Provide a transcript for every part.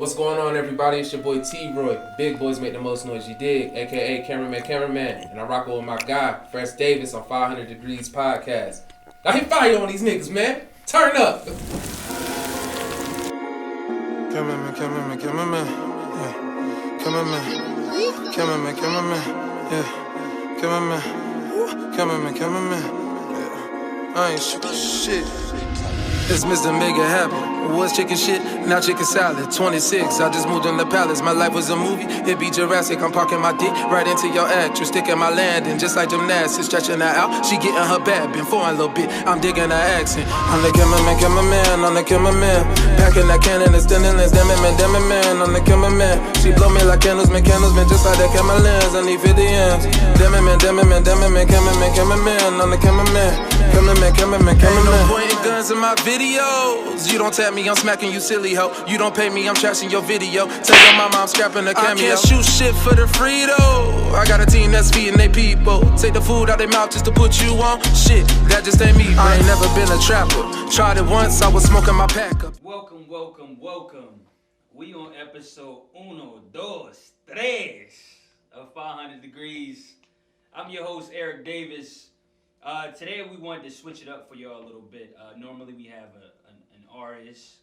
What's going on, everybody? It's your boy T-Roy. Big boys make the most noise, you dig? AKA Cameraman. And I rock with my guy, Errick Davis on 500 Degrees Podcast. Now hit fire on these niggas, man. Turn up. Cameraman. Yeah. Cameraman. Yeah. I ain't shit. It's Mr. Make It Happen. Was chicken shit, now chicken salad. 26, I just moved in the palace. My life was a movie, it be Jurassic. I'm parking my dick right into your actress. Sticking my landing, just like gymnastics. Stretching her out, she getting her bad. Been for a little bit, I'm digging her accent. I'm the cameraman, I'm the cameraman. Packing that cannon, it's stimulus, damn it, man, I'm the cameraman. She blow me like candles, man, just like that camera lens. I need 50 M's. Damn it, man, cameraman, I'm the cameraman. Cameraman. Ain't no pointing guns in my videos. You don't tap me, I'm smacking you silly hoe. You don't pay me, I'm trashing your video. Tell your mama I'm scrapping a cameo. I can't shoot shit for the free though. I got a team that's feeding they people. Take the food out their mouth just to put you on. Shit, that just ain't me. I ain't never been a trapper. Tried it once, I was smoking my pack up. Welcome. We on episode 3 of 500 Degrees. I'm your host, Errick Davis. Today we wanted to switch it up for y'all a little bit. Normally we have an artist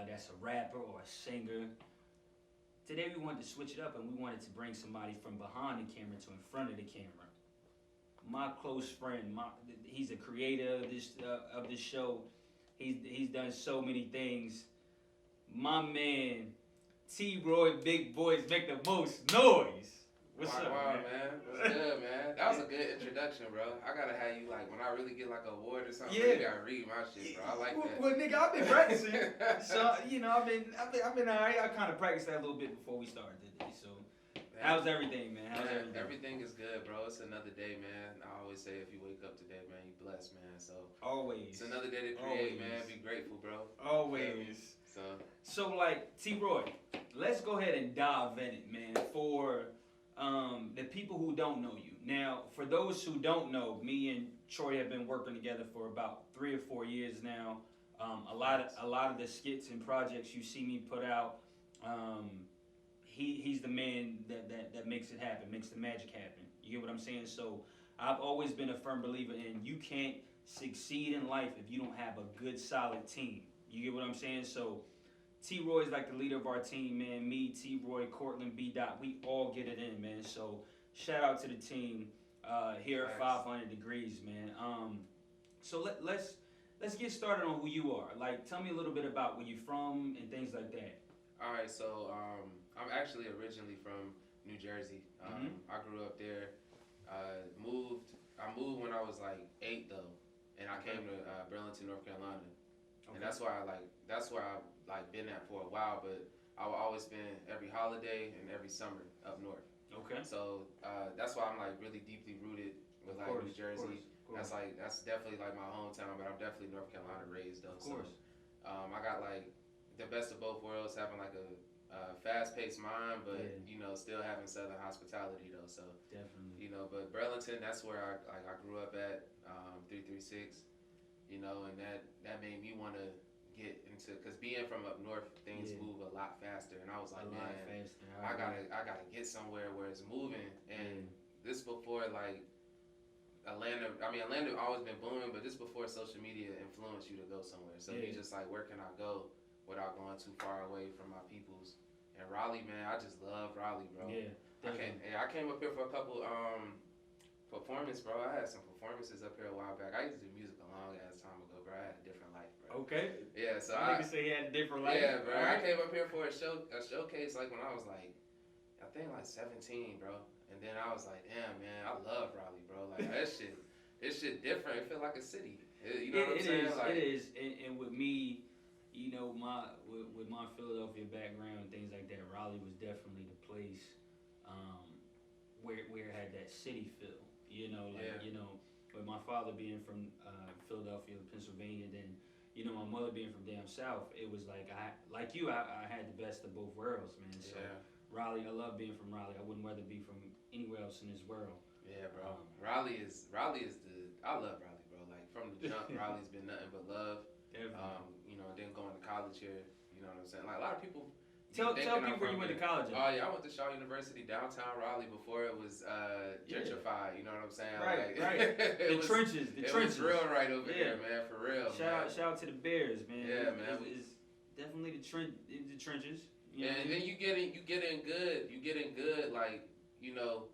that's a rapper or a singer. Today we wanted to switch it up and we wanted to bring somebody from behind the camera to in front of the camera. My close friend, he's a creator of this show. He's done so many things. My man, T-Roy, big boys make the most noise. What's up, man? What's good, man? That was a good introduction, bro. I gotta have you like when I really get like an award or something. You gotta read my shit, bro. I like that. Well, nigga, I've been practicing. So I've been alright. I kind of practiced that a little bit before we started today. So, how's everything, man? How's everything? Everything is good, bro. It's another day, man. I always say if you wake up today, man, you blessed, man. So always. It's another day to create, man. Be grateful, bro. Always. So like T-Roy, let's go ahead and dive in it, man. For the people who don't know you. Now, for those who don't know, me and Troy have been working together for about 3 or 4 years now. A lot of the skits and projects you see me put out, he's the man that makes it happen, makes the magic happen. You get what I'm saying? So I've always been a firm believer in you can't succeed in life if you don't have a good, solid team. You get what I'm saying? So T-Roy is like the leader of our team, man. Me, T-Roy, Cortland, B. Dot, we all get it in, man. So shout out to the team here at 500 Degrees, man. So let's get started on who you are. Like, tell me a little bit about where you're from and things like that. All right, so I'm actually originally from New Jersey. I grew up there. I moved when I was like 8 though, and I came to Burlington, North Carolina, and that's where I've been at for a while. But I've always spend every holiday and every summer up north. Okay. So that's why I'm like really deeply rooted with like New Jersey. Of course. That's definitely like my hometown, but I'm definitely North Carolina raised though. Of course. So I got like the best of both worlds, having like a fast-paced mind, but still having Southern hospitality though. So definitely, but Burlington, that's where I grew up at 336, and that made me want to get into, because being from up north, things move a lot faster, and I was like, I gotta get somewhere where it's moving, and this before like Atlanta always been booming, but this before social media influenced you to go somewhere. So you just like, where can I go without going too far away from my peoples? And Raleigh, man, I just love Raleigh, bro. Yeah, I came up here for a couple performances, bro. I had some performances up here a while back. I used to do music a long ass time ago, bro. I had a different life, bro. Okay. Yeah, so I can say he had a different life. Yeah, bro. Right. I came up here for a showcase like when I was like, I think like 17, bro. And then I was like, damn, man, I love Raleigh, bro. Like this shit different. It feel like a city. You know what I'm saying? It is. And with me, with my Philadelphia background and things like that, Raleigh was definitely the place where it had that city feel. With my father being from Philadelphia, Pennsylvania, then my mother being from down south, it was like I had the best of both worlds, man. So Raleigh, I love being from Raleigh. I wouldn't rather be from anywhere else in this world. Yeah, bro. Raleigh is I love Raleigh, bro. Like from the jump, Raleigh's been nothing but love. Definitely. Then going to college here, you know what I'm saying? Like a lot of people Tell people where you went to college at. Oh yeah, I went to Shaw University downtown Raleigh before it was gentrified. You know what I'm saying? Right, like, right. The trenches. It was real right over there, man. For real. Shout out to the Bears, man. Yeah, man. It's definitely the trenches. And then you get in good, like, you know,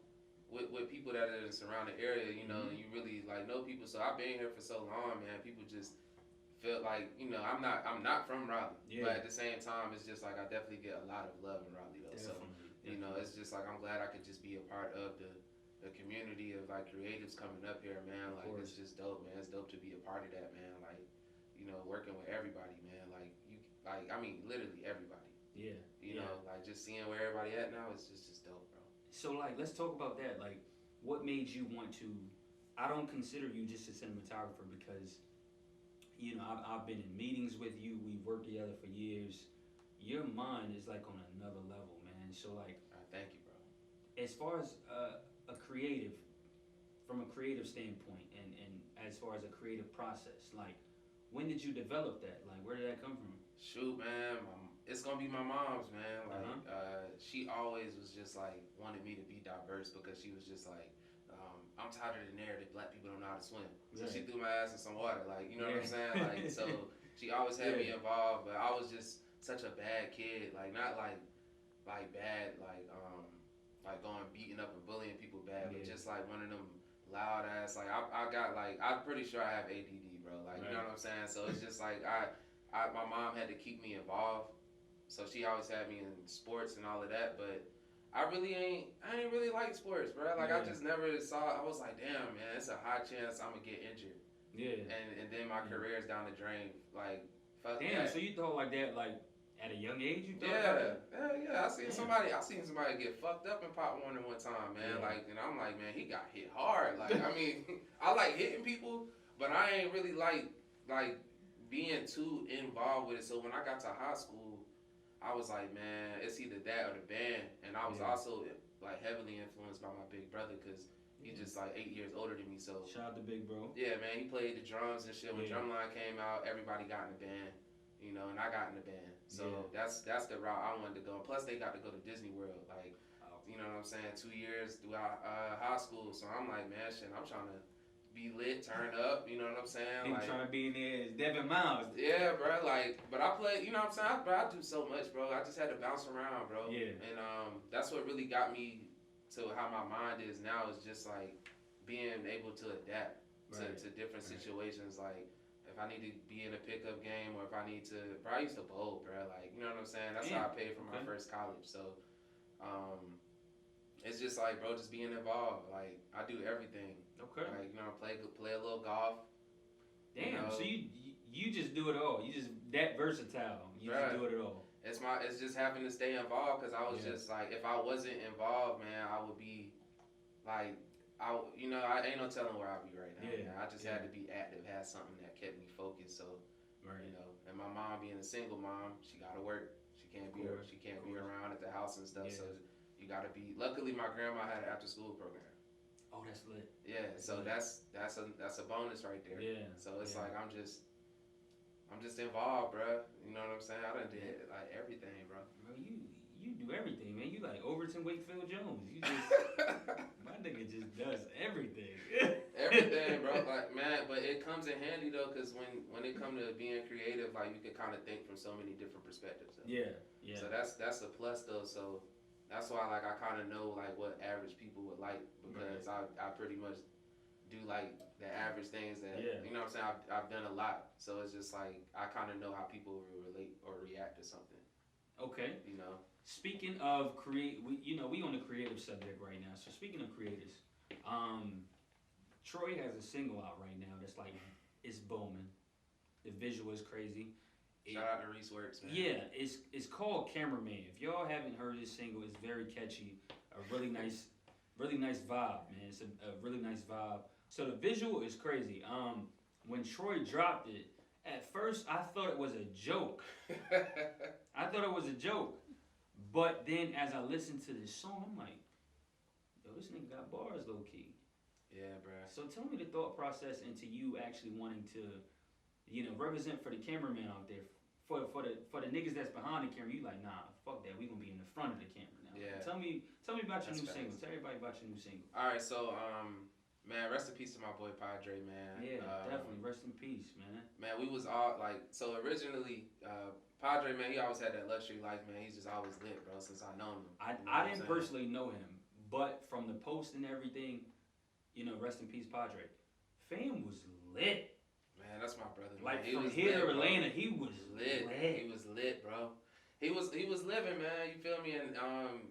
with people that are in the surrounding area, you know, you really like know people. So I've been here for so long, man. People just feel like, you know, I'm not from Raleigh, but at the same time, it's just like I definitely get a lot of love in Raleigh though. Definitely. So you know, it's just like I'm glad I could just be a part of the community of like creatives coming up here, man. Like it's just dope, man. It's dope to be a part of that, man. Like, you know, working with everybody, man. Like I mean, literally everybody. Yeah. You know, like just seeing where everybody at now, it's just dope, bro. So like, let's talk about that. Like, what made you want to? I don't consider you just a cinematographer because, you know, I've been in meetings with you. We've worked together for years. Your mind is like on another level, man. So like, thank you, bro. As far as a creative, from a creative standpoint, and as far as a creative process, like, when did you develop that? Like, where did that come from? Shoot, man, it's gonna be my mom's, man. Like, she always was just like wanted me to be diverse because she was just like, I'm tired of the narrative black people don't know how to swim. So she threw my ass in some water, like, you know what I'm saying? Like, so she always had me involved, but I was just such a bad kid, like not like bad, like going beating up and bullying people bad, but just like one of them loud ass, like I got like, I'm pretty sure I have ADD, bro. Like, you know what I'm saying? So it's just like my mom had to keep me involved, so she always had me in sports and all of that, but I ain't really like sports, bro. Like, I just never saw. I was like, damn, man, it's a high chance I'm gonna get injured. Yeah. And then my career's down the drain. Like, fuck damn. that. So you thought like that, like at a young age, you thought? Yeah. I seen somebody get fucked up and pop one time, man. Like, and I'm like, man, he got hit hard. Like, I mean, I like hitting people, but I ain't really like being too involved with it. So when I got to high school, I was like, man, it's either that or the band. And I was also like heavily influenced by my big brother because he's just like 8 years older than me. So shout out to Big Bro. Yeah, man, he played the drums and shit. When Drumline came out, everybody got in the band, you know, and I got in the band. So that's the route I wanted to go. And plus, they got to go to Disney World, like, you know what I'm saying, 2 years throughout high school. So I'm like, man, shit, I'm trying to be lit, turn up, you know what I'm saying? Like, trying to be in there as Devin Miles. Yeah, bro, like, but I play, you know what I'm saying? I do so much, bro. I just had to bounce around, bro. Yeah. And that's what really got me to how my mind is now, is just like being able to adapt to different situations. Like, if I need to be in a pickup game or if I need to, bro, I used to bowl, bro. Like, you know what I'm saying? That's how I paid for my first college. So, it's just like, bro, just being involved. Like, I do everything. Okay. Like, you know, play a little golf. Damn. You know? So you just do it all. You just that versatile. You just do it all. It's just having to stay involved because I was just like, if I wasn't involved, man, I would be like, I ain't no telling where I'd be right now. Yeah. Man. I just had to be active, had something that kept me focused. So, you know, and my mom being a single mom, she got to work. She can't be around at the house and stuff. Yeah. So you got to be. Luckily, my grandma had an after school program. Oh, that's lit. Yeah, so that's a bonus right there. Yeah. So it's like I'm just involved, bro. You know what I'm saying? I done did like everything, bro. Bro, you do everything, man. You like Overton Wakefield Jones. You just my nigga just does everything. Everything, bro. Like, man, but it comes in handy though, cause when it comes to being creative, like you can kind of think from so many different perspectives. Though. Yeah. So that's a plus though. So. That's why, like, I kind of know, like, what average people would like because I pretty much do, like, the average things that, you know what I'm saying, I've done a lot. So it's just, like, I kind of know how people will relate or react to something. Okay. You know? Speaking of we on the creative subject right now. So speaking of creators, Troy has a single out right now that's, like, it's booming. The visual is crazy. Shout out to Reese Works, man. Yeah, it's called Cameraman. If y'all haven't heard this single, it's very catchy. A really nice vibe, man. It's a really nice vibe. So the visual is crazy. When Troy dropped it, at first I thought it was a joke. But then as I listened to this song, I'm like, yo, this nigga got bars low key. Yeah, bruh. So tell me the thought process into you actually wanting to, you know, represent for the cameraman out there for the niggas that's behind the camera, you like, nah, fuck that. We gonna be in the front of the camera now. Yeah. Tell me about your new Facts. single. Tell everybody about your new single. All right, so man, rest in peace to my boy Padre, man. Yeah, definitely. Rest in peace, man. Man, we was all like, so originally, Padre, man, he always had that luxury life, man. He's just always lit, bro, since I known him. I didn't personally know him, but from the post and everything, rest in peace, Padre. Fam was lit. Man, that's my brother. Like he from was here lit, to Atlanta, he was lit. He was lit, bro. He was living, man. You feel me? And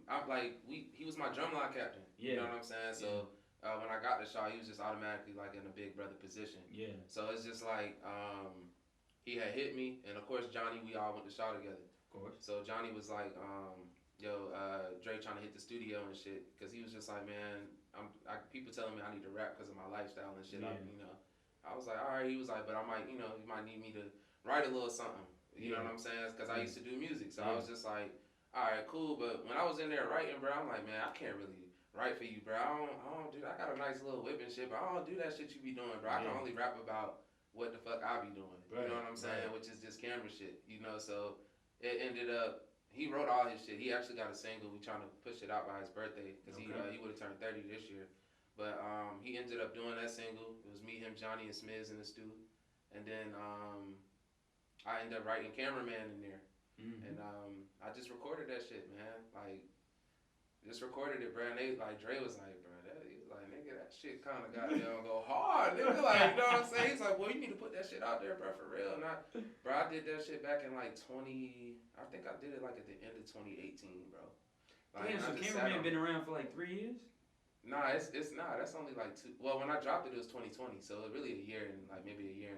I'm like, he was my drumline captain. Yeah. You know what I'm saying? So when I got the shot, he was just automatically like in a big brother position. Yeah. So it's just like he had hit me, and of course Johnny, we all went to shaw together. Of course. So Johnny was like, Dre trying to hit the studio and shit, because he was just like, man, people telling me I need to rap because of my lifestyle and shit. Yeah. I was like, all right. He was like, but I might, you might need me to write a little something. You know what I'm saying? Because I used to do music, so I was just like, all right, cool. But when I was in there writing, bro, I'm like, man, I can't really write for you, bro. I don't do that. I got a nice little whip and shit, but I don't do that shit you be doing, bro. I can only rap about what the fuck I be doing. Right. You know what I'm saying? Which is just camera shit. So it ended up, he wrote all his shit. He actually got a single. We trying to push it out by his birthday, because he would have turned 30 this year. But he ended up doing that single. It was me, him, Johnny, and Smiz in the stew. And then I ended up writing cameraman in there. Mm-hmm. And I just recorded that shit, man. Like, just recorded it, bro. And Dre was like, bro, he was like, nigga, that shit kind of goddamn go hard, nigga. Like, you know what I'm saying? He's like, well, you need to put that shit out there, bro, for real. And I did that shit back in like I think I did it like at the end of 2018, bro. Like, damn, so cameraman been around for like 3 years? Nah, it's not. That's only like 2. Well, when I dropped it, it was 2020, so it really a year and like maybe a year.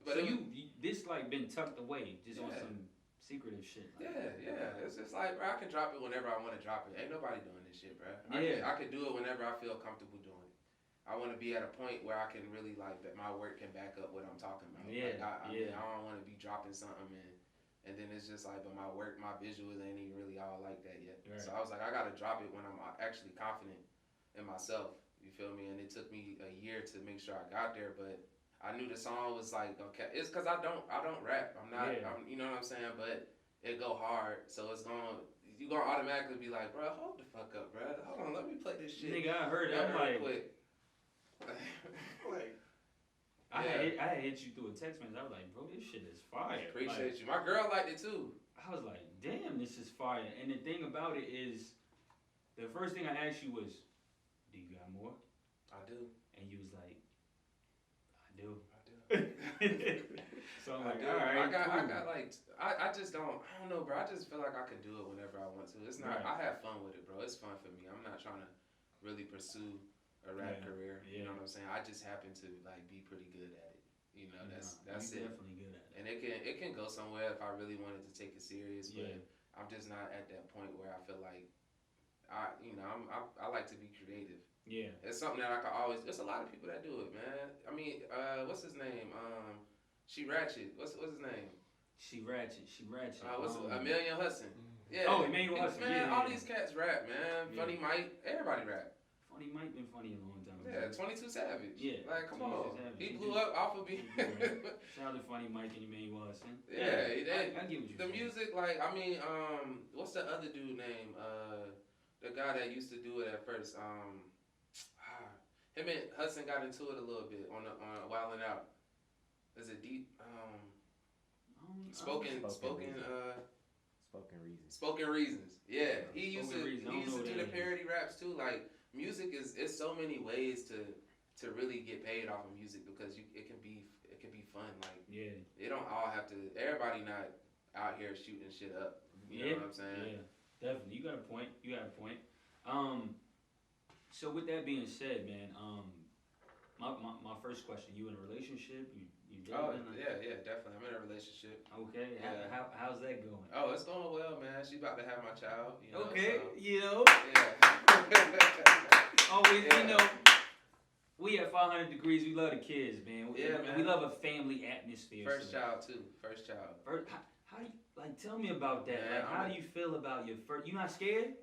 But so you this like been tucked away just on some secretive shit. Like yeah. It's just like, bro, I can drop it whenever I want to drop it. Ain't nobody doing this shit, bro. I can do it whenever I feel comfortable doing it. I want to be at a point where I can really like that my work can back up what I'm talking about. Yeah, like, I don't want to be dropping something and then it's just like, but my work, my visuals ain't even really all like that yet. Right. So I was like, I gotta drop it when I'm actually confident in myself. You feel me? And it took me a year to make sure I got there, but I knew the song was like, okay, it's because I don't rap. I'm not, you know what I'm saying? But it go hard, so you gonna automatically be like, bro, hold the fuck up, bro. Hold on, let me play this shit. Nigga, I heard it. I'm like, quick. I had hit you through a text message. I was like, bro, this shit is fire. Appreciate you. My girl liked it too. I was like, damn, this is fire. And the thing about it is, the first thing I asked you was, do you got more? I do. And you was like, I do. So I'm like, all right. I just don't know, bro. I just feel like I can do it whenever I want to. It's not, I have fun with it, bro. It's fun for me. I'm not trying to really pursue a rap career. You know what I'm saying? I just happen to like be pretty good at it. You know, that's it. Definitely good at it. And it can go somewhere if I really wanted to take it serious, but I'm just not at that point where I feel like I like to be creative. Yeah. It's something that I can always. There's a lot of people that do it, man. I mean, what's his name? She Ratchet. What's his name? She Ratchet. Amelia Hudson. Yeah. Oh, Emmanuel Hudson. Man, all these cats rap, man. Funny Mike, everybody rap. Funny Mike been funny a long time. Yeah, 22 Savage. Yeah. Like, come on. Savage. He blew up off of being. Shout out to Funny Mike and Emmanuel Hudson. Yeah, I get what you the saying. Music, like, I mean, what's the other dude name? The guy that used to do it at first. Him and Hudson got into it a little bit on Wildin' Out. Is it deep? Spoken Reasons. Yeah, he used to do the parody raps too. Like, music it's so many ways to really get paid off of music, because it can be fun. Like, it don't all have to. Everybody not out here shooting shit up. You know what I'm saying? Yeah, definitely. You got a point. So with that being said, man, my first question: you in a relationship? You dating? Yeah, definitely. I'm in a relationship. Okay. Yeah. How's that going? Oh, it's going well, man. She's about to have my child. You know, okay. So, Yeah. Always, we at 500 Degrees, we love the kids, man. We love a family atmosphere. First child. How do you, tell me about that? Man, like, how do you feel about your first? You not scared?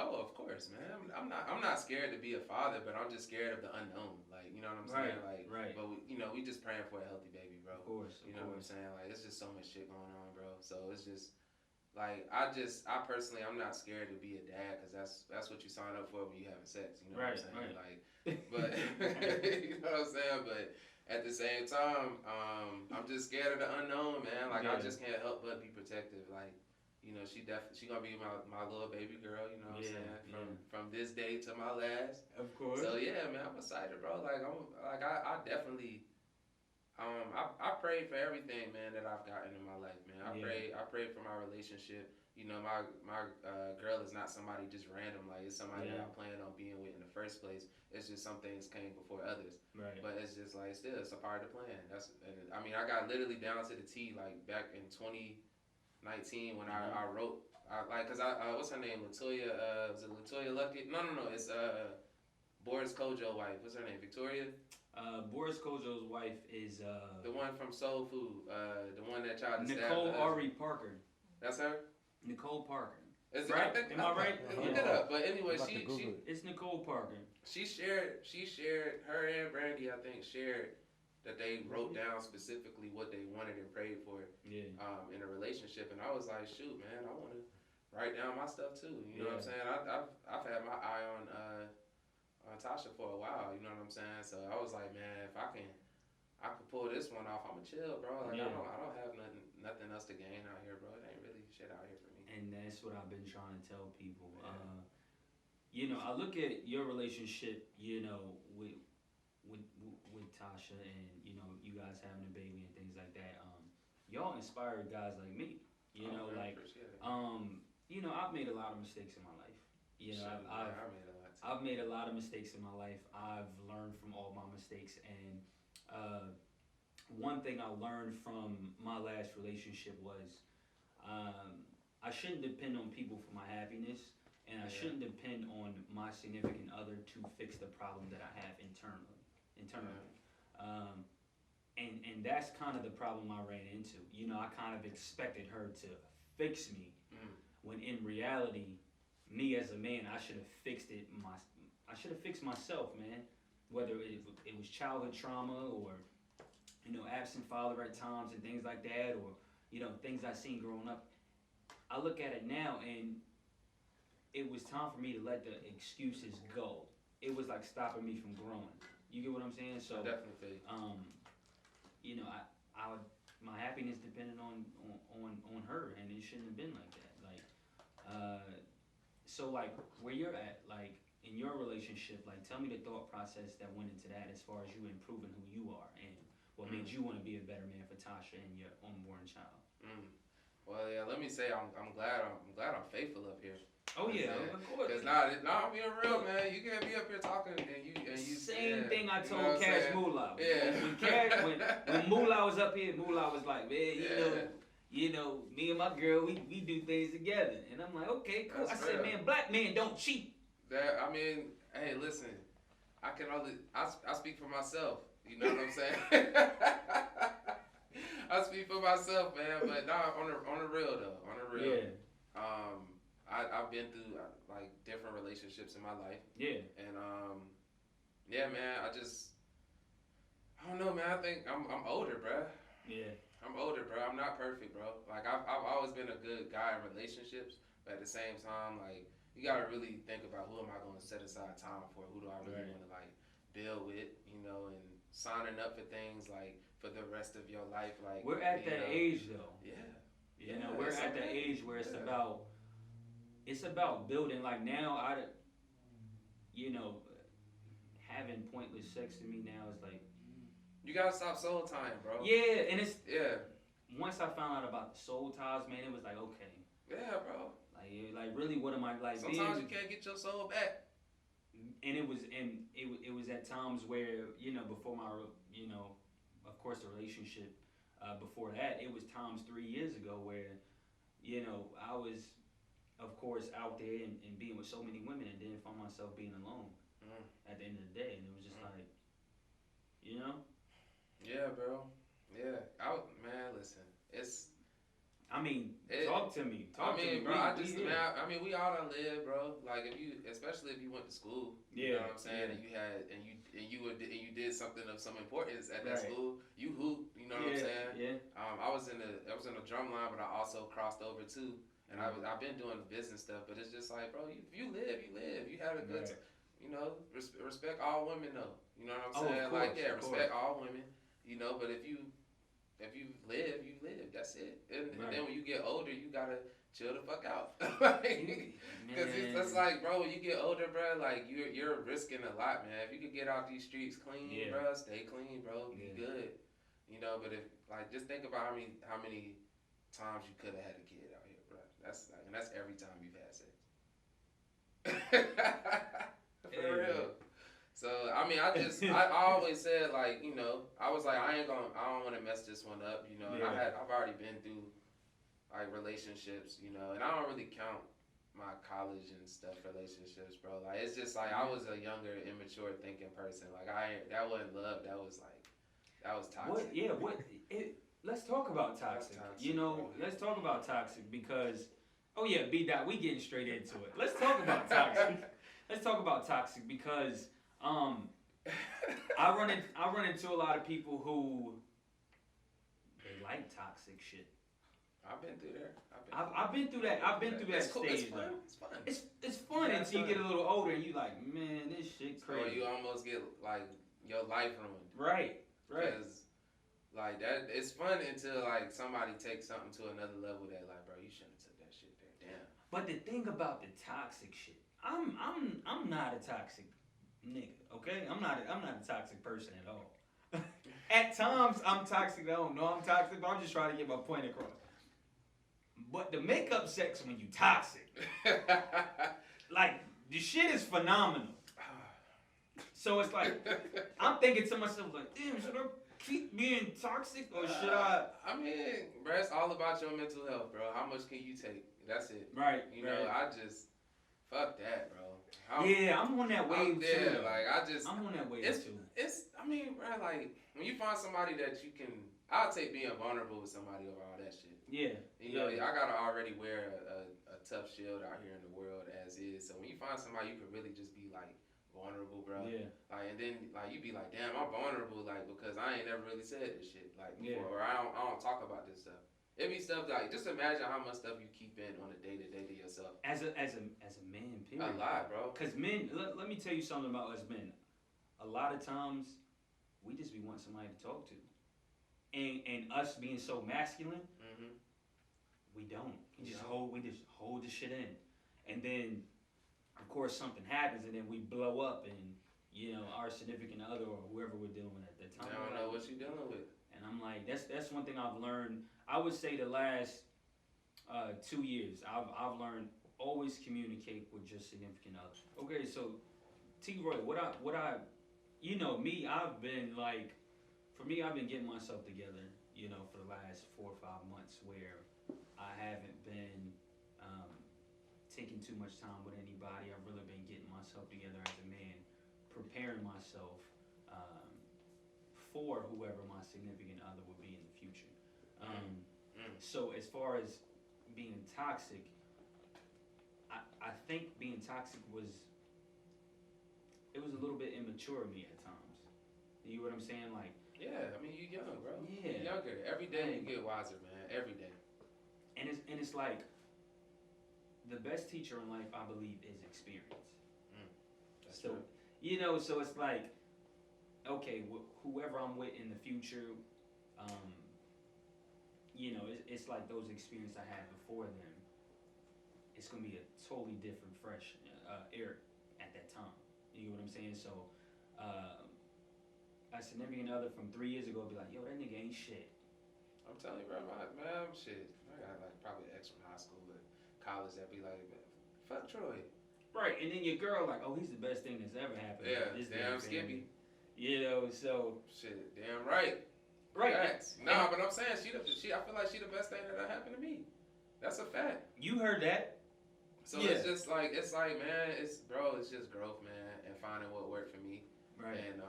Oh, of course, man. I'm not scared to be a father, but I'm just scared of the unknown. Like, you know what I'm saying? Like, right. But we just praying for a healthy baby, bro. Of course. You know what I'm saying? Like, it's just so much shit going on, bro. So it's just like I personally, I'm not scared to be a dad because that's what you sign up for when you having sex. You know what I'm saying? Like, but you know what I'm saying? But at the same time, I'm just scared of the unknown, man. Like, I just can't help but be protective. Like, she gonna be my little baby girl. You know what I'm saying? From this day to my last. Of course. So yeah, man, I'm excited, bro. Like I definitely. I pray for everything, man, that I've gotten in my life, man. I pray for my relationship. My girl is not somebody just random. Like, it's somebody that I plan on being with in the first place. It's just some things came before others. Right. But it's just like still, it's a part of the plan. I got literally down to the T like back in 2019 when I wrote. Cause what's her name? Latoya. Was it Latoya Luckett? No. It's Boris Kojo's wife. What's her name? Victoria. Boris Kojo's wife is the one from Soul Food. The one that tried to stab Nicole Ari Parker. That's her. Nicole Parker. Is right? Am I right? Look it up. But anyway, it's Nicole Parker. She shared. Her and Brandy, I think, shared that they wrote down specifically what they wanted and prayed for. Yeah. In a relationship, and I was like, shoot, man, I want to write down my stuff too. You know what I'm saying? I've had my eye on Tasha for a while. You know what I'm saying? So I was like, man, if I could pull this one off, I'ma chill, bro. Like I don't have nothing else to gain out here, bro. It ain't really shit out here for me. And that's what I've been trying to tell people. I look at your relationship, with Tasha, and you guys having a baby and things like that. Y'all inspired guys like me. I've made a lot of mistakes in my life. I've made a lot of mistakes in my life. I've learned from all my mistakes, and one thing I learned from my last relationship was I shouldn't depend on people for my happiness, and I shouldn't depend on my significant other to fix the problem that I have internally. And that's kind of the problem I ran into. I kind of expected her to fix me, when in reality, me as a man, I should have fixed it. I should have fixed myself, man. Whether it was childhood trauma or absent father at times and things like that, or things I seen growing up. I look at it now, and it was time for me to let the excuses go. It was like stopping me from growing. You get what I'm saying? So definitely. My happiness depended on her, and it shouldn't have been like that. So where you're at, like in your relationship, like tell me the thought process that went into that as far as you improving who you are and what made you want to be a better man for Tasha and your unborn child. Well, yeah, let me say I'm glad I'm faithful up here. Oh yeah, of course. Because I'm being real, man. You can't be up here talking and you. Same thing I told Cash Moolah. Yeah. When Moolah was up here, Moolah was like, man, me and my girl, we do things together, and I'm like, okay, cool. That's said, man, black men don't cheat. Hey, listen, I speak for myself. You know what I'm saying? I speak for myself, man. But on the real though, Yeah. I've been through like different relationships in my life. Yeah. And yeah, man. I don't know, man. I think I'm older, bro. Yeah. I'm older, bro. I'm not perfect, bro. Like I've always been a good guy in relationships, but at the same time, like you gotta really think about who am I going to set aside time for? Who do I really want to like build with? And signing up for things like for the rest of your life. Like we're at that age though. Yeah. We're at that age where it's about building. Like now, having pointless sex to me now is like. You gotta stop soul tying, bro. Yeah, and it's once I found out about the soul ties, man, it was like okay. Yeah, bro. Like really, what am I like? Sometimes you can't get your soul back. And it was at times where before my of course the relationship before that it was times 3 years ago where I was of course out there and being with so many women and didn't find myself being alone at the end of the day, and it was just like Yeah, bro. Yeah, man. Listen, I mean, talk to me. Talk to me, bro. We all done lived, bro. Like especially if you went to school, you know what I'm saying, and you did something of some importance at that school. You hoop, you know what I'm saying. Yeah. I was in a drum line, but I also crossed over too, and I've been doing business stuff. But it's just like, bro, if you live. You had a good time. You know, respect all women though. You know what I'm saying? Course, respect all women. You know, but if you live, you live. That's it. And then when you get older, you gotta chill the fuck out. Because it's like, bro, when you get older, bro, like you're risking a lot, man. If you could get out these streets clean, bro, stay clean, bro, be good. You know, but if like just think about how many times you could have had a kid out here, bro. That's every time you've had sex. For real. So I always said, like, you know, I was like, I don't want to mess this one up, you know. And I've already been through like relationships, you know, and I don't really count my college and stuff relationships, bro. Like it's just like I was a younger, immature thinking person. Like that wasn't love. That was toxic. Let's talk about toxic. You know, let's talk about toxic because B-Dot, we getting straight into it. Let's talk about toxic. Let's talk about toxic because I run into a lot of people who they like toxic shit. I've been through there. I've been through that. I've been through that stage. It's fun. It's fun until you get a little older and you like, man, this shit crazy. Or you almost get like your life ruined. Right. Because like that, it's fun until like somebody takes something to another level that like, bro, you shouldn't have took that shit there. Damn. But the thing about the toxic shit, I'm not a toxic nigga, okay? I'm not a toxic person at all. At times I'm toxic. I don't know I'm toxic, but I'm just trying to get my point across. But the makeup sex when you toxic, like the shit is phenomenal. So it's like I'm thinking to myself like, damn, should I keep being toxic or should I? I mean, bro, it's all about your mental health, bro. How much can you take? That's it. Right. You know, I just fuck that, bro. I'm on that wave too. I'm on that wave too. I mean, bro, like when you find somebody that you can, I'll take being vulnerable with somebody over all that shit. Yeah. You know, I gotta already wear a tough shield out here in the world as is. So when you find somebody you can really just be like vulnerable, bro. Yeah. Like and then like you be like, damn, I'm vulnerable, like because I ain't never really said this shit like before, or I don't talk about this stuff. It be stuff like just imagine how much stuff you keep in on a day-to-day to yourself. As a man, period. A lot, bro. Cause men, let me tell you something about us men. A lot of times, we just be wanting somebody to talk to, and us being so masculine, we don't. We just hold the shit in, and then, of course, something happens, and then we blow up, and you know our significant other or whoever we're dealing with at that time. I don't know what you're dealing with. And I'm like, that's one thing I've learned. I would say the last 2 years, I've learned always communicate with your significant other. Okay, so T-Roy, what I, you know me, I've been getting myself together, you know, for the last 4 or 5 months where I haven't been taking too much time with anybody. I've really been getting myself together as a man, preparing myself for whoever my significant other would be in the future. So as far as being toxic, I think being toxic was a little bit immature of me at times. You know what I'm saying? Like, yeah, I mean you young, bro. Yeah, you're younger. Every day you get wiser, man. Every day. And it's like the best teacher in life, I believe, is experience. That's so true. You know, so it's like, okay, whoever I'm with in the future, you know, it's like those experiences I had before them. It's gonna be a totally different, fresh Errick at that time. You know what I'm saying? So, a significant other from 3 years ago would be like, yo, that nigga ain't shit. I'm telling you, bro, man, shit. I got like probably an ex from high school, but college that be like, fuck Troy. Right, and then your girl like, oh, he's the best thing that's ever happened. Yeah, damn Skippy. You know, so shit, damn right. Right. Nah, but I'm saying I feel like she the best thing that happened to me. That's a fact. You heard that. So it's just like man, it's just growth, man, and finding what worked for me. Right. And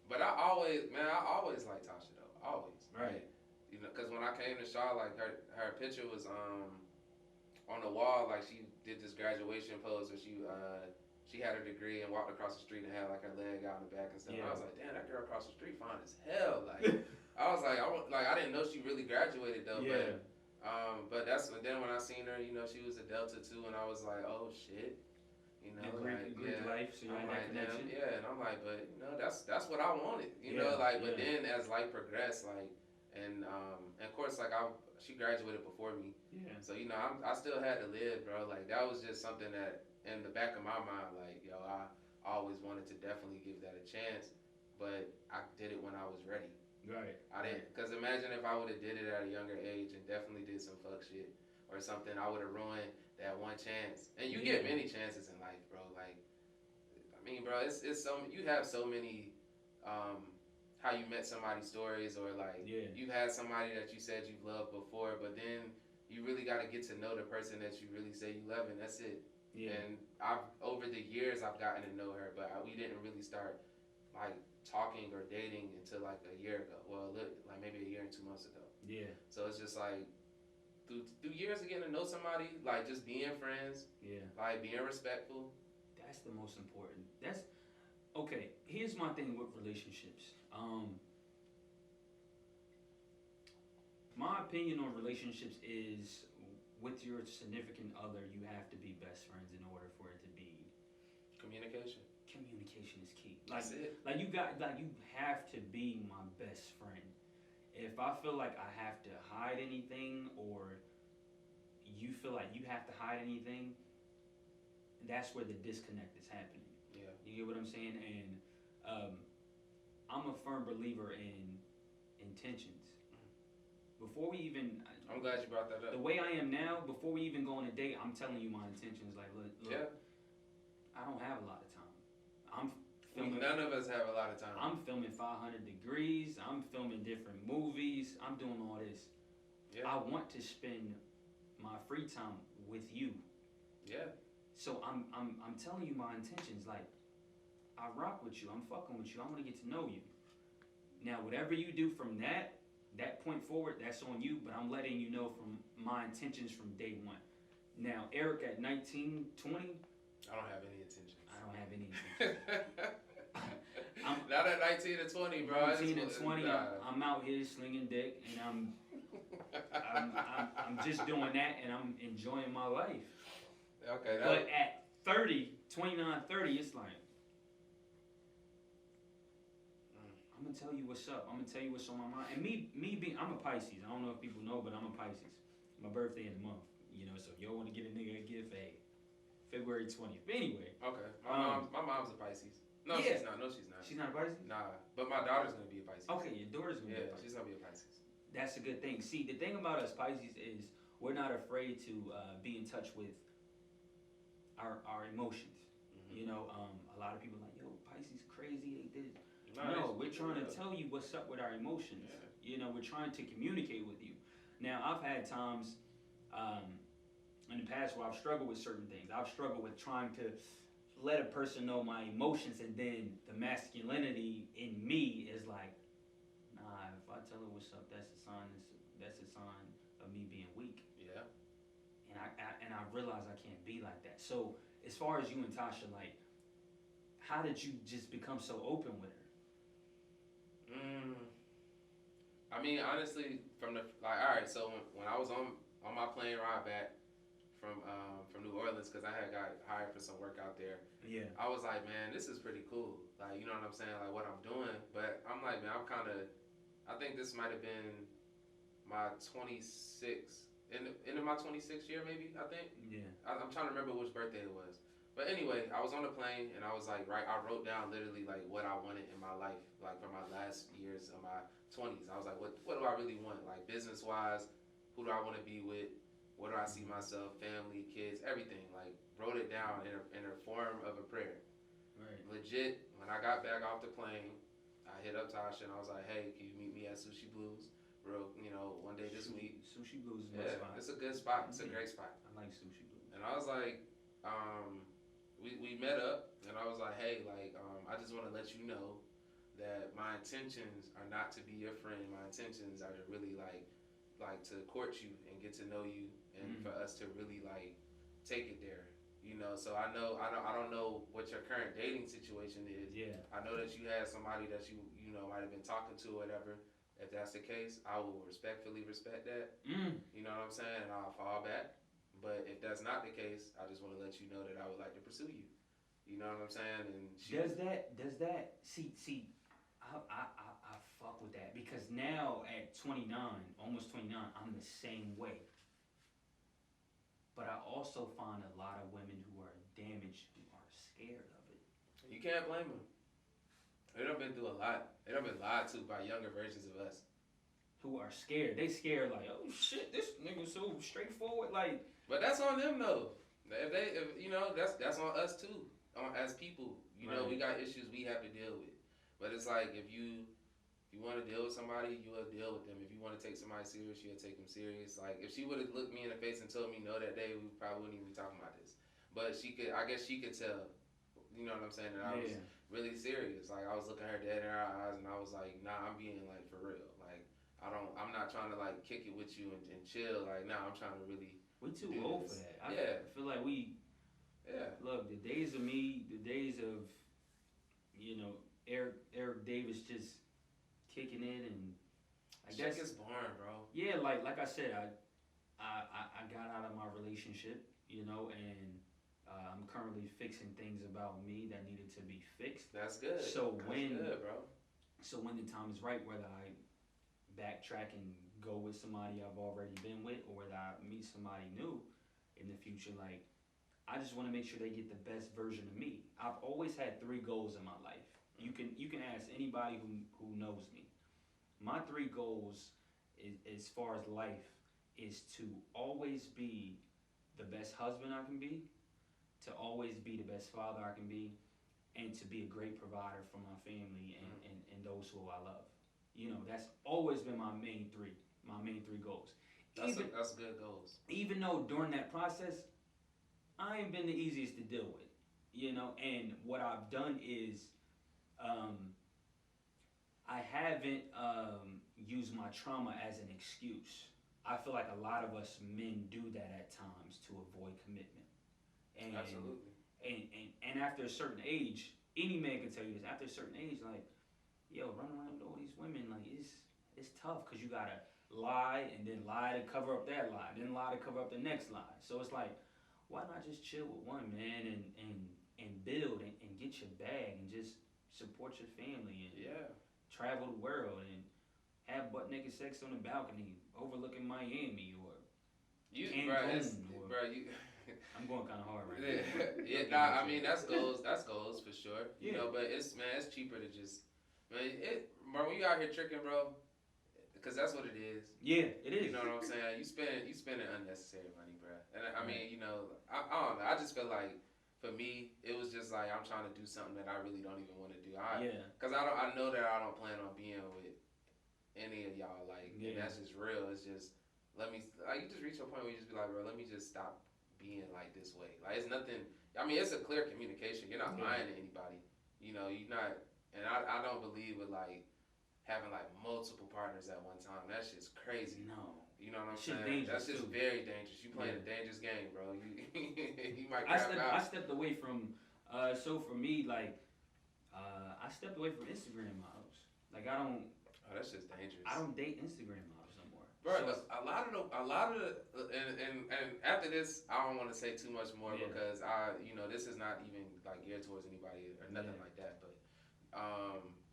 but I always like Tasha though. Always. Right. you know, because when I came to Shaw, like her picture was on the wall, like she did this graduation pose where she had her degree and walked across the street and had like her leg out in the back and stuff. I was like, damn, that girl across the street fine as hell. Like I was like, I didn't know she really graduated though. Yeah. But then when I seen her, you know, she was a Delta too, and I was like, oh shit. You know, Greek life, so you had that connection. Yeah, and I'm like, but you know, that's what I wanted. You know, like, but then as life progressed, like, and of course, like she graduated before me. Yeah. So you know, I still had to live, bro. Like that was just something that in the back of my mind, like, yo, I always wanted to definitely give that a chance, but I did it when I was ready. Right. I didn't, because imagine if I would have did it at a younger age and definitely did some fuck shit or something, I would have ruined that one chance. And you get many chances in life, bro. Like, I mean, bro, it's so, you have so many, how you met somebody stories, or like, you had somebody that you said you loved before, but then you really got to get to know the person that you really say you love, and that's it. Yeah. And over the years, I've gotten to know her, but we didn't really start, like, talking or dating until like a year ago. Well, like maybe a year and 2 months ago. Yeah. So it's just like through years of getting to know somebody, like just being friends. Yeah. Like being respectful. That's the most important. That's okay. Here's my thing with relationships. My opinion on relationships is, with your significant other, you have to be best friends in order for it to be communication. Communication is key. Like, that's it. Like you have to be my best friend. If I feel like I have to hide anything, or you feel like you have to hide anything, that's where the disconnect is happening. Yeah. You get what I'm saying? And I'm a firm believer in intentions. Before we even, I'm glad you brought that up. The way I am now, before we even go on a date, I'm telling you my intentions. Like, look, I don't have a lot of time. None of us have a lot of time. I'm filming 500 Degrees. I'm filming different movies. I'm doing all this. Yeah. I want to spend my free time with you. Yeah. So I'm telling you my intentions. Like, I rock with you. I'm fucking with you. I want to get to know you. Now, whatever you do from that point forward, that's on you. But I'm letting you know from my intentions from day one. Now, Errick at 19, 20. I don't have any intentions. I don't have any intentions. Not at 19 and 20, bro. 19 and 20, I'm out here slinging dick, and I'm just doing that, and I'm enjoying my life. Okay. But at 30, 29, 30, it's like, I'm gonna tell you what's up. I'm gonna tell you what's on my mind. And me being, I'm a Pisces. I don't know if people know, but I'm a Pisces. My birthday in the month, you know. So if y'all want to get a nigga a gift, hey, February 20th. But anyway. Okay. My mom's a Pisces. No, she's not. No, she's not. She's not a Pisces? Nah. But my daughter's going to be a Pisces. Okay, your daughter's going to be a Pisces. She's going to be a Pisces. That's a good thing. See, the thing about us Pisces is we're not afraid to be in touch with our emotions. Mm-hmm. You know, a lot of people are like, yo, Pisces crazy. No, we're trying to tell you what's up with our emotions. Yeah. You know, we're trying to communicate with you. Now, I've had times in the past where I've struggled with certain things. I've struggled with trying to let a person know my emotions, and then the masculinity in me is like, nah, if I tell her what's up, that's a sign of me being weak. Yeah. And I realize I can't be like that. So as far as you and Tasha, like, how did you just become so open with her? I mean, honestly, all right, so when I was on my plane ride back from New Orleans, because I had got hired for some work out there. Yeah. I was like, man, this is pretty cool. Like, you know what I'm saying? Like, what I'm doing. But I'm like, man, I think this might have been my 26th, into my 26th year, maybe, I think. Yeah. I'm trying to remember which birthday it was. But anyway, I was on the plane, and I was like, I wrote down literally, like, what I wanted in my life, like, for my last years of my 20s. I was like, what do I really want? Like, business-wise, who do I want to be with? Where do I see myself, family, kids, everything? Like, wrote it down in a form of a prayer. Right. Legit, when I got back off the plane, I hit up Tasha, and I was like, hey, can you meet me at Sushi Blues? One day this week. Sushi Blues is my spot. It's a good spot. It's a great spot. I like Sushi Blues. And I was like, we met up, and I was like, hey, like, I just want to let you know that my intentions are not to be your friend. My intentions are to really like to court you and get to know you, and for us to really like take it there. You know, so I don't know what your current dating situation is. Yeah. I know that you had somebody that you might have been talking to or whatever. If that's the case, I will respectfully respect that. You know what I'm saying? And I'll fall back. But if that's not the case, I just want to let you know that I would like to pursue you. You know what I'm saying? And does that see I fuck with that, because now at 29, almost 29, I'm the same way. But I also find a lot of women who are damaged who are scared of it. You can't blame them. They done been through a lot. They done been lied to by younger versions of us. Who are scared. They scared like, oh shit, this nigga so straightforward. Like, but that's on them though. If you know, that's on us too. As people, you know, we got issues we have to deal with. But it's like if you want to deal with somebody, you will deal with them. If you want to take somebody serious, you'll take them serious. Like if she would have looked me in the face and told me no that day, we probably wouldn't even be talking about this. But I guess she could tell. You know what I'm saying? That I was really serious. Like I was looking her dead in her eyes, and I was like, nah, I'm being like for real. Like I'm not trying to like kick it with you and chill. Like nah, I'm trying to really. We too old for that. I feel like we. Yeah. Look, the days of me, the days of, you know, Errick Davis just kicking it, and I guess it's boring, bro. Yeah, like I said, I got out of my relationship, you know, and I'm currently fixing things about me that needed to be fixed. That's good. So That's good, bro. So when the time is right, whether I backtrack and go with somebody I've already been with, or whether I meet somebody new in the future, like. I just want to make sure they get the best version of me. I've always had 3 goals in my life. You can ask anybody who knows me. My 3 goals as far as life is to always be the best husband I can be, to always be the best father I can be, and to be a great provider for my family and those who I love. You know, that's always been my main 3 goals. That's good goals. Even though during that process, I ain't been the easiest to deal with, you know, and what I've done is I haven't used my trauma as an excuse. I feel like a lot of us men do that at times to avoid commitment. And, absolutely. And after a certain age, any man can tell you this, after a certain age, like, yo, running around with all these women, like, it's tough because you got to lie and then lie to cover up that lie, then lie to cover up the next lie. So it's like, why not just chill with one man and build and get your bag and just support your family and travel the world and have butt naked sex on the balcony overlooking Miami or Cancun I'm going kind of hard right now. I mean that's goals for sure. You know, but it's cheaper to just bro, when you out here tricking, bro. Because that's what it is. Yeah, it is. You know what I'm saying? You spending unnecessary money, bro. And I mean, you know, I don't know. I just feel like for me, it was just like I'm trying to do something that I really don't even want to do. Because I know that I don't plan on being with any of y'all. Like, and that's just real. It's just you just reach a point where you just be like, bro, let me just stop being like this way. Like, it's nothing. I mean, it's a clear communication. You're not lying to anybody. You know, you're not. And I don't believe with like. Having like multiple partners at one time, that's just crazy. No, you know what I'm saying? That's just very dangerous. You playing a dangerous game, bro. You might. I stepped away from. So for me, like, I stepped away from Instagram models. Like I don't. Oh, that's just dangerous. I don't date Instagram models no more. Bro, so, a lot of the, and after this, I don't want to say too much more because this is not even like geared towards anybody or nothing like that, but.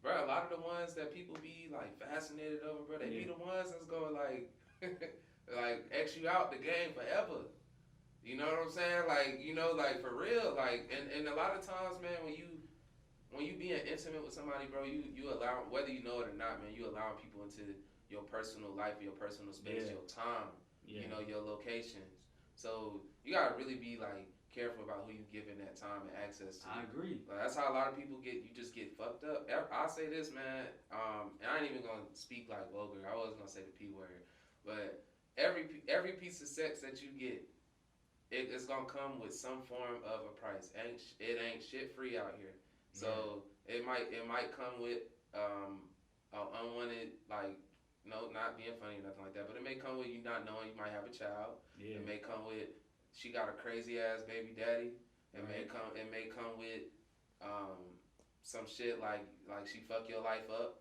Bro, a lot of the ones that people be like fascinated over, bro, they be the ones that's going like, like X you out the game forever. You know what I'm saying? Like, you know, like for real, like, and a lot of times, man, when you being intimate with somebody, bro, you allow, whether you know it or not, man, you allow people into your personal life, your personal space, your time, you know, your locations. So you gotta really be like. Careful about who you giving that time and access to. I agree. Like, that's how a lot of people you just get fucked up. I'll say this, man, and I ain't even gonna speak like vulgar. I was gonna say the P word, but every piece of sex that you get, it's gonna come with some form of a price. It ain't shit free out here. So it might come with unwanted, like, no, not being funny or nothing like that, but it may come with you not knowing you might have a child. Yeah. It may come with she got a crazy ass baby daddy. It may come with some shit like she fuck your life up.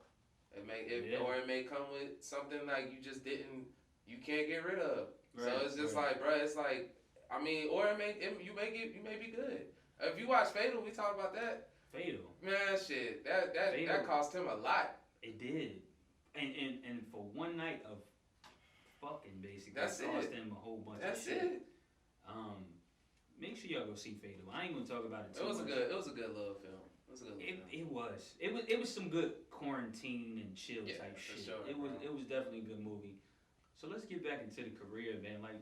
Or it may come with something like you can't get rid of. Right. So it's just like, bro, it's like, I mean, or you may be good. If you watch Fatal, we talked about that. Fatal. Man, shit, that cost him a lot. It did, and for one night of fucking, basically, it cost him a whole bunch of shit. That's it. Make sure y'all go see Fatal. I ain't gonna talk about it too much. It was a good little film. It was some good quarantine and chill type shit. Sure, it was definitely a good movie. So let's get back into the career, man. Like,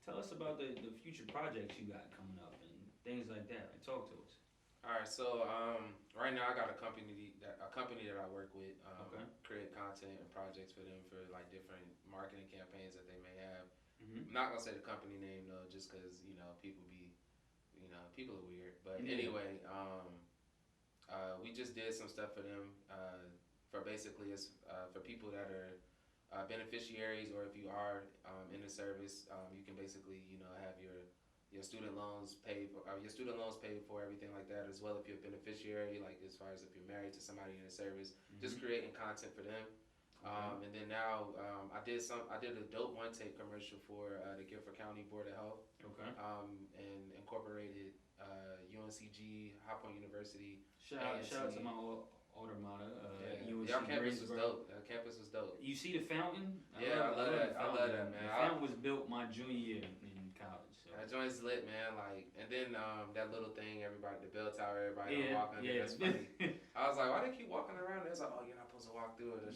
tell us about the future projects you got coming up and things like that. Like, talk to us. All right, so right now I got a company that I work with, create content and projects for them for like different marketing campaigns that they may have. Mm-hmm. I'm not gonna say the company name though, just because people are weird. But anyway, we just did some stuff for them for basically for people that are beneficiaries, or if you are in the service, you can basically have your student loans paid for, everything like that, as well if you're a beneficiary, like as far as if you're married to somebody in the service, just creating content for them. And then now I did a dope one take commercial for the Guilford County Board of Health. Okay. And incorporated UNCG, High Point University. Shout out to my older mother. UNC Y'all campus was dope. Campus was dope. You see the fountain? I love that, man. The fountain was built my junior year in college. So. That joint's lit, man. Like, and then that little thing, the bell tower, everybody walk under. That's funny. I was like, why they keep walking around? It's like, oh, you're not supposed to walk through it.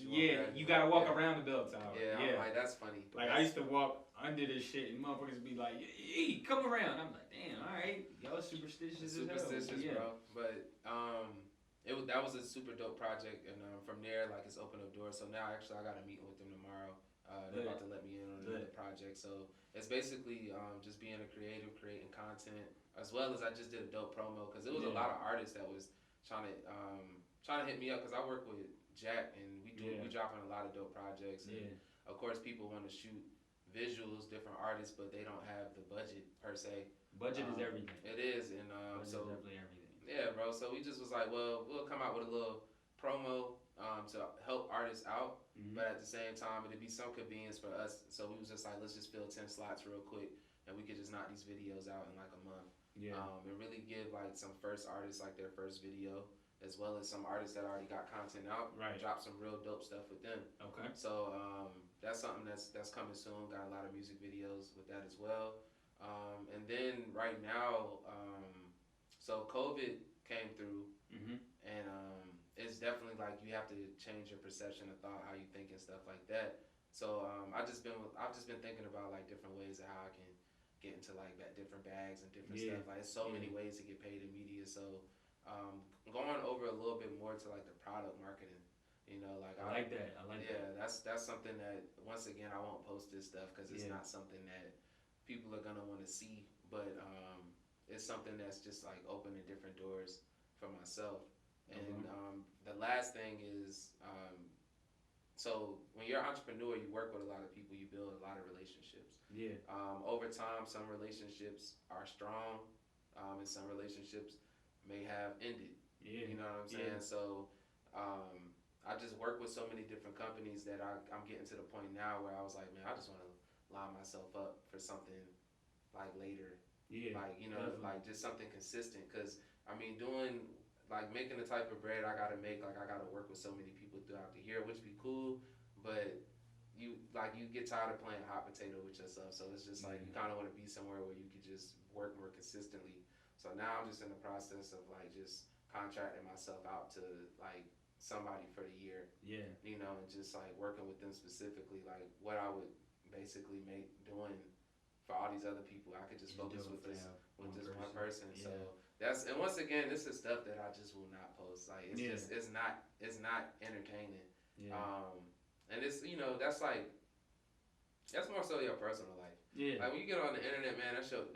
You gotta walk around the bell tower. I'm like, that's funny. Like, I used to walk under this shit, and motherfuckers be like, hey, come around. I'm like, damn, all right, y'all superstitious as hell. Bro. But that was a super dope project, and from there, like, it's opened up doors. So now, actually, I got a meeting with them tomorrow. They're about to let me in on another project. So it's basically just being a creative, creating content, as well as I just did a dope promo, because it was a lot of artists that was trying to hit me up, because I work with Jack, and we dropping a lot of dope projects. And of course, people want to shoot visuals, different artists, but they don't have the budget per se. Budget is everything. It is, and so definitely everything. Yeah, bro. So we just was like, well, we'll come out with a little promo to help artists out, but at the same time, it'd be some convenience for us. So we was just like, let's just fill 10 slots real quick, and we could just knock these videos out in like a month. Yeah. And really give like some first artists like their first video, as well as some artists that already got content out. Right. Drop some real dope stuff with them. Okay. So that's something that's coming soon. Got a lot of music videos with that as well. And then right now, so COVID came through, and it's definitely like you have to change your perception of thought, how you think and stuff like that. So I've just been thinking about like different ways of how I can get into like different bags and different stuff. Like, there's so many ways to get paid in media. So going over a little bit more to like the product marketing. Like I like that. Yeah, that's something that, once again, I won't post this stuff because it's not something that people are gonna want to see. But it's something that's just like opening different doors for myself. And the last thing is, so when you're an entrepreneur, you work with a lot of people, you build a lot of relationships. Yeah. Over time, some relationships are strong, and some relationships may have ended. Yeah. You know what I'm saying? So I just work with so many different companies that I'm getting to the point now where I was like, man, I just want to line myself up for something like later. Yeah. Like, like just something consistent. Because, I mean, making the type of bread I got to make, like I got to work with so many people throughout the year, which be cool, but you get tired of playing hot potato with yourself. So it's just like, you kind of want to be somewhere where you could just work more consistently. So now I'm just in the process of like just contracting myself out to like somebody for the year. Yeah. And just like working with them specifically, like what I would basically make doing for all these other people. I could just focus with this one person. Yeah. So and once again, this is stuff that I just will not post. Like it's not entertaining. Yeah. And it's that's more so your personal life. Yeah. Like when you get on the internet, man, that's your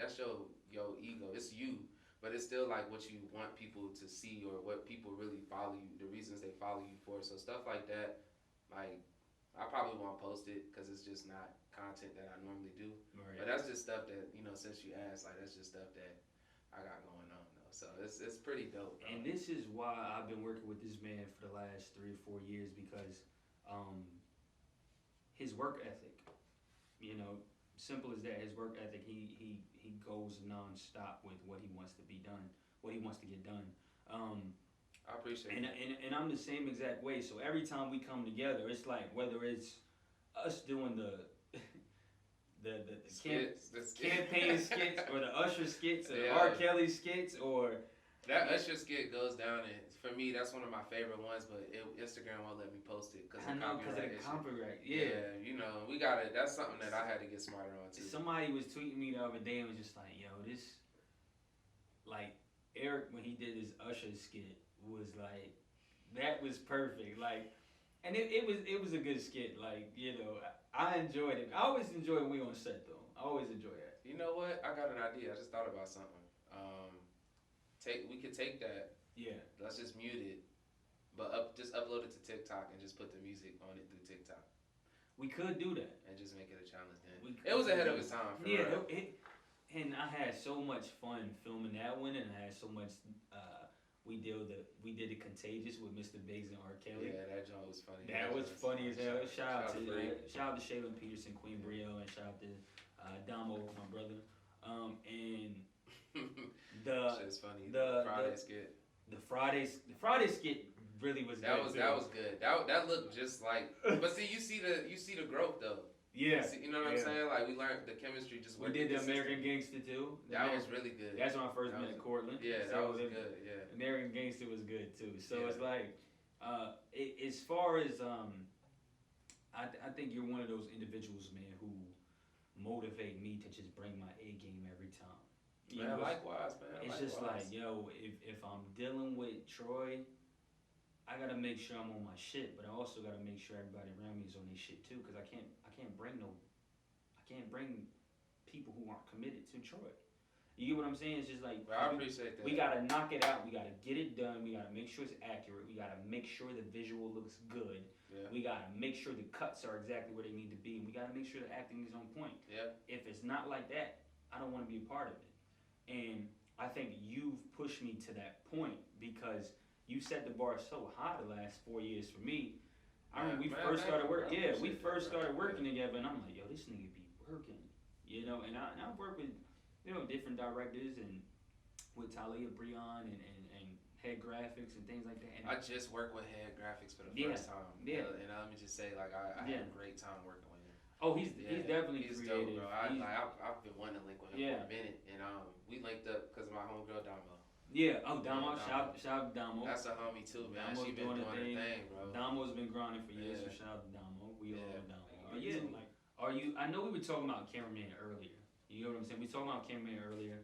ego. It's you. but it's still like what you want people to see or what people really follow you, the reasons they follow you for. So stuff like that, like I probably won't post it because it's just not content that I normally do. Right. But that's just stuff that, you know, since you asked, like that's just stuff that I got going on though. So it's pretty dope. Bro. And this is why I've been working with this man for the last 3 or 4 years because his work ethic, you know, simple as that. His work ethic, he goes nonstop with what he wants to be done, what he wants to get done. I appreciate it. And I'm the same exact way. So every time we come together, it's like whether it's us doing the campaign skits or the Usher skits or the R. Kelly skits or that Usher skit goes down, and for me that's one of my favorite ones. But Instagram won't let me post it because of copyright. Yeah, you know we got it. That's something that I had to get smarter on too. Somebody was tweeting me the other day and was just like, "Yo, this like Errick when he did his Usher skit was like that was perfect." Like, and it was a good skit. Like, you know, I enjoyed it. I always enjoy when we on set though. I always enjoy that. You know what? I got an idea. I just thought about something. We could take that. Yeah. Let's just mute it, but just upload it to TikTok and just put the music on it through TikTok. We could do that and just make it a challenge. Then it was ahead of its time. For real. And I had so much fun filming that one, and I had so much. We did the Contagious with Mr. Biggs and R. Kelly. Yeah, that joint was funny. That was funny as hell. Shout out to Shaylin Peterson, Queen Brio, and shout out to Damo, my brother. And shit's funny. The Friday skit. The Friday skit really was good. That was good. That looked just like. But see, you see the growth though. Yeah. See, you know what I'm saying? Like we learned the chemistry just. We did the American Gangster too. That was really good. That's when I first met Cortland. Yeah, that was good. Yeah. American Gangster was good too. So it's like, as far as I think you're one of those individuals, man, who motivate me to just bring my A game every time. You know, likewise, man. It's just like, yo, if I'm dealing with Troy, I gotta make sure I'm on my shit, but I also gotta make sure everybody around me is on their shit too, because I can't bring people who aren't committed to Troy. You get what I'm saying? It's just like I appreciate that. We gotta knock it out. We gotta get it done. We gotta make sure it's accurate. We gotta make sure the visual looks good. Yeah. We gotta make sure the cuts are exactly where they need to be, and we gotta make sure the acting is on point. Yeah. If it's not like that, I don't want to be a part of it. And I think you've pushed me to that point because you set the bar so high the last 4 years for me. I remember we first started working. Yeah, we first started working together, and I'm like, yo, this nigga be working, you know. And I've worked with, you know, different directors and with Talia Breon and Head Graphics and things like that. And I just worked with Head Graphics for the first time. Yeah. And let me just say, like, I had a great time working with him. Oh, he's definitely creative. Dope, bro. I've been wanting to link with him for a minute, and we linked up because of my homegirl Damo. Yeah, Damo. Shout out to Damo. That's a homie too, man. She been doing her thing, bro. Damo's been grinding for years, so shout out to Damo. We all love Damo. But yeah, like, I know we were talking about Cameraman earlier. You know what I'm saying? We were talking about Cameraman earlier.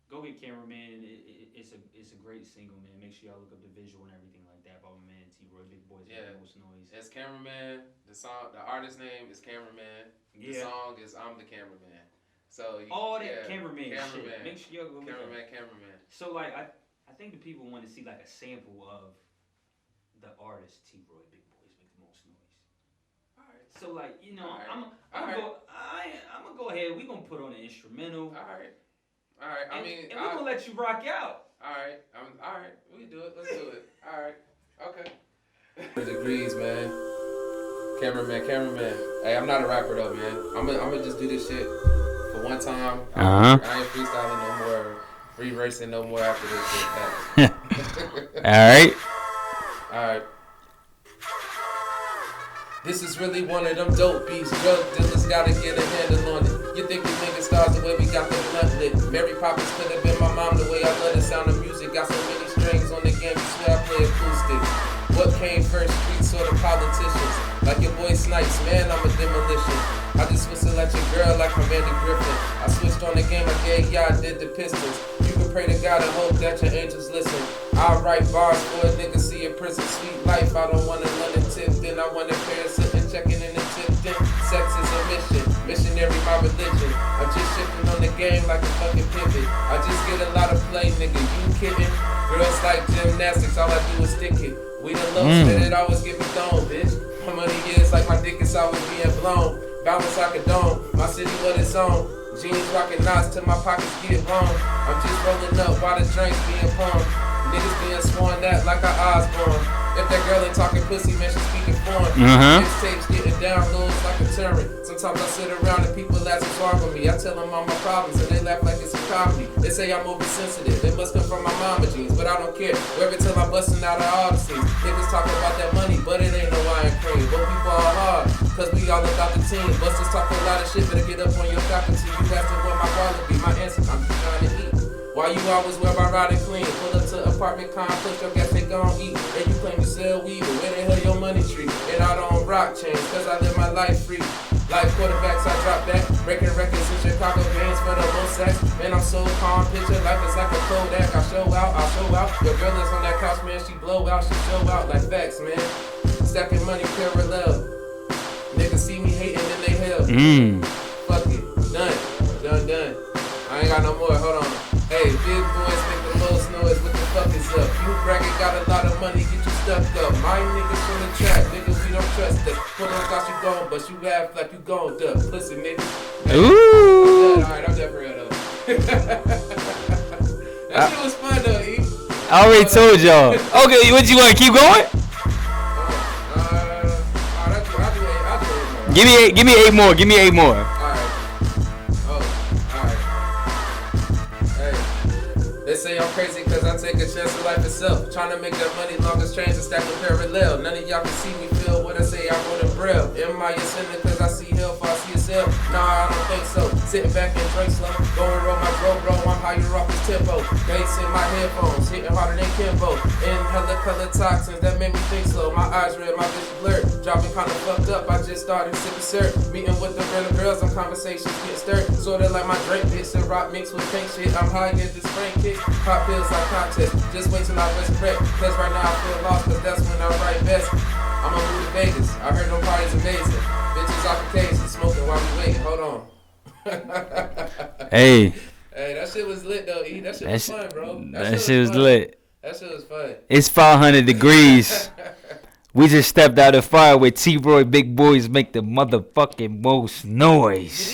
Go get Cameraman. It's a great single, man. Make sure y'all look up the visual and everything like that by my man T-Roy, Big Boys with the Most Noise. It's Cameraman. The artist name is Cameraman. The song is I'm the Cameraman. So all that cameraman shit. Make sure y'all go look at Cameraman. So like I think the people want to see like a sample of the artist T-Roy, Big Boys Make the Most Noise. All right. So like, you know, I'm gonna go ahead. We gonna put on an instrumental. All right. And we gonna let you rock out. All right. All right. We can do it. Let's do it. All right. Okay. Degrees, man. Cameraman. Hey, I'm not a rapper though, man. I'm gonna just do this shit for one time. I ain't freestyling no more, free racing no more after this shit. All right. This is really one of them dope beats. Drug dealers gotta get a handle on it. You think we niggas stars the way we got the blunt lit. Mary Poppins could have been my mom the way I love the sound of music. Got so many strings on the game, you swear I play acoustic. What came first, streets or the politicians? Like your boy Snipes, man, I'm a demolition. I just whistle at your girl like I'm Andy Griffin. I switched on the game, I did the Pistons. You can pray to God and hope that your angels listen. I'll write bars for a nigga, see a prison, sweet life. I don't want a London tip, then I want a pair of sitting, checking in the tip, then sex is a mission, missionary my religion. I'm just shifting on the game like a fucking pivot. I just get a lot of play play, nigga, you kidding? Girls like gymnastics, all I do is stick it. We the low, said it always get me thrown, bitch. My money is like my dick is always being blown. Balance like a dome, my city what it's on. Jeans rockin' knots till my pockets get long. I'm just rolling up while the drinks being pumped. Niggas being sworn at like a Osborne. If that girl ain't talking pussy, man, she speaking foreign. Mixtapes getting downloads like a turret. Sometimes I sit around and people ask what's wrong with me. I tell them all my problems and they laugh like it's a comedy. They say I'm oversensitive. It must come from my mama jeans, but I don't care. Every time I'm busting out of all the scenes. Niggas talking about that money, but it ain't no iron cream. But we ball hard, cause we all about the team. Busters talk a lot of shit, better get up on your faculty. You asking what my quality, my answer, I'm just trying to eat. Why you always wear my riding clean? Pull up to apartment complex, your gas they gon' eat. And you claim you sell weed, but where the hell your money tree? And I don't rock chains, cause I live my life free. Like quarterbacks, I drop back, breaking records in Chicago games for the low sacks. Man, I'm so calm, picture life is like a Kodak. I show out. Your girl is on that couch, man, she blow out, she show out like facts, man. Stacking money parallel. Niggas see me hating and they hell. Fuck it, done. I ain't got no more, hold on. Hey, big boys make the most noise, what the fuck is up? You bragging got a lot of money, get you stuck up. My niggas from the trap, niggas we don't trust us. Put on thought you gone, but you laugh like you gone duck. Pussy nigga. Hey, Ooh. Alright, I'm dead for real though. That shit was fun though, E. I already told y'all. Okay, what you want? Keep going? I'll do 8 more. Give me 8 more. Give me 8 more. They say I'm crazy cause I take a chance of life itself. Trying to make that money long as trains and stack with parallel. None of y'all can see me feel what I say, I wrote a braille. Am I a sinner cause I see hell if I see yourself? Nah, I don't think so. Sitting back and drink slow. Go and roll my bro, I'm higher off this tempo. Bass in my headphones, hitting harder than Kimbo. In hella color toxins that made me think slow. My eyes red, my vision blurred. Dropping kinda fucked up, I just started sipping syrup. Meeting with the random girls and conversations get stirred. Sorta like my Drake bits and rock mixed with pink shit. I'm high in this brain kick. Pop pills like contest, just wait till I resurrect. Cause right now I feel lost, cause that's when I write best. I'ma move to Vegas, I heard no party's amazing. Bitches off the case and smoking while we waiting, hold on. Hey, that shit was lit though, E. That shit was fun, bro. That shit was lit. That shit was fun. It's 500 degrees. We just stepped out of fire with T-Roy. Big boys make the motherfucking most noise.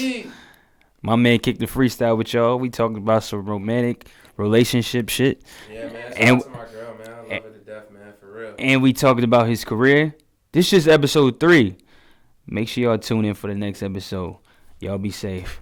My man kicked the freestyle with y'all. We talking about some romantic relationship shit. Yeah, man. Shout out to my girl, man. I love her to death, man. For real. And we talking about his career. This is episode 3. Make sure y'all tune in for the next episode. Y'all be safe.